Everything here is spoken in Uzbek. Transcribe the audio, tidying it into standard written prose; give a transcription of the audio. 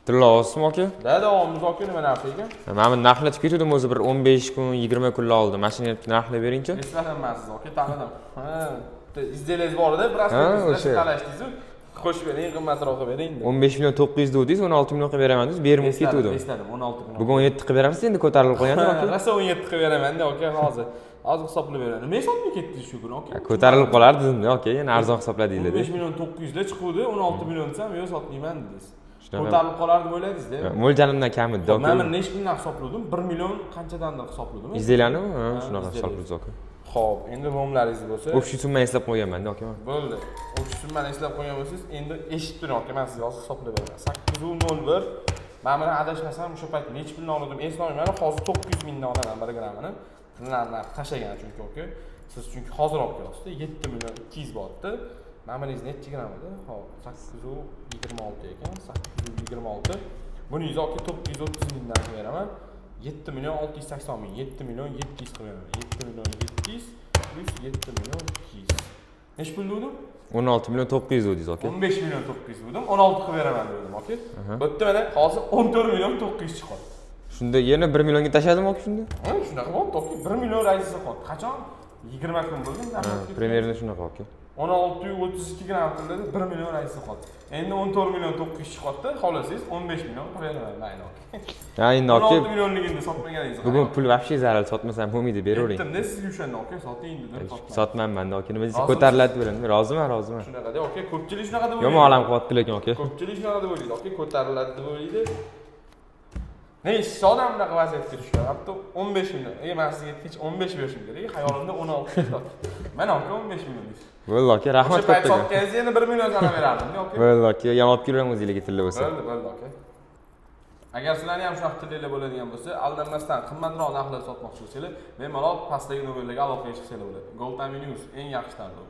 Tillasizmi aka? Davomimiz aka nima narx ekan? Mana bu narxlar chiqib ketdi o'zi bir 15 kun, 20 kunlar oldi. Mashina narxlab beringchi. Esladim men siz aka, tanidim. Ha, izdelangiz bor edi, biroz talashdingiz. Qo'shib bering, qimmatroq qilib bering. 15 million 900 dedingiz, 16 million qilib beraman dedingiz, berib ketdim. Esladim, 16 million. Bugun 17 qilib beramiz, endi ko'tarilib qo'ygan aka. Rasa 17 qilib beraman-da aka, hozir. Hozir hisoblab beraman. Nima sotmay ketdingiz shu kuni aka? Ko'tarilib qolardi dedim-da aka, yana arzon hisobladinglar. 15 million 900 da chiquvdi, 16 million desam, "Yo'q, sotmayman" dedingiz. Ko'tarilib qolardi o'yladingiz-da. Mo'ljalimdan kam edi aka. Men necha kundan hisobladim? 1 million qanchadandir hisobladim. Izdelandimi? Shunaqa hisobladingiz aka. Xo'p, endi momlaringiz bo'lsa, o'sha summani eslab qo'yganman-da aka. bo'ldi. O'sha summani eslab qo'ygan bo'lsangiz, endi eshitib turing aka, men sizga hozir hisoblab beraman. 801. Men buni adashmasam o'sha payt necha pulni oldim? Eslolmayman. Hozir 900 mingdan olaman 1 grammini. Narx tashlagan chunki aka. Siz chunki hozir olib kelyapsiz-da, 7 million 200 bo'lyapti. Ma'mulingiz necha gramm edi? Hop, 826 ekan, 826. Buningiz aka 930 mingdan qilib beraman. 7 million 680 ming, 7 million 700 qilib beraman. 7 million 700 plus 7 million 200. Necha pul dedim? 16 million 900 dedingiz aka. 15 million 900 dedim, 16 qilib beraman dedim aka. Bu yerda mana hozir 14 million 900 chiqadi. Shunda yana 1 millionga tashladim aka shunda. Ha, shunaqa bo'ldi aka. 1 million raisi qoldi. Qachon? 20 kun bo'ldi. Primerni shunaqa aka. 1632 gramm pulda 1 million raisi qoldi. Endi 14 million 900 chiqadi. Xolasangiz 15 million qilib beraman mayli aka. Ha, endi aka. 16 millionligini sotmaganingiz. Bugun pul вообще zarar, sotmasam bo'lmaydi, beravering. Aytdim-da sizga o'shanda aka, soting dedim, sotmang. Sotmayman aka. Nima deysiz? Ko'tariladi beraman. Roziman, roziman. Shunaqa-da aka, ko'pchilik shunaqa deb o'ylaydi. Yomon alam qilyapti lekin aka. Ko'pchilik shunaqa deb o'ylaydi aka, ko'tariladi deb o'ylaydi. Neyse, odam bunaqa vaziyatga tushgan. Hatto 15 million. Men sizga hech 15 berishim kerak. Xayolimda 16 chiqdi. Mana aka 15 million deysiz. Bo'ldi aka, rahmat katta. kattaga. Sotganingiz endi 1 million sana berardim, aka. Bo'ldi aka, yana olib kelaman o'zingizga tilla bo'lsa. Bo'ldi aka. Agar sizlarning ham shunaqa tilinglar bo'ladigan bo'lsa, aldanmasdan qimmatroq narxlarda sotmoqchi bo'lsanglar, bemalol pastdagi nomerlarga aloqaga chiqsanglar bo'ladi. Gold Time News eng yaxshi tanlov.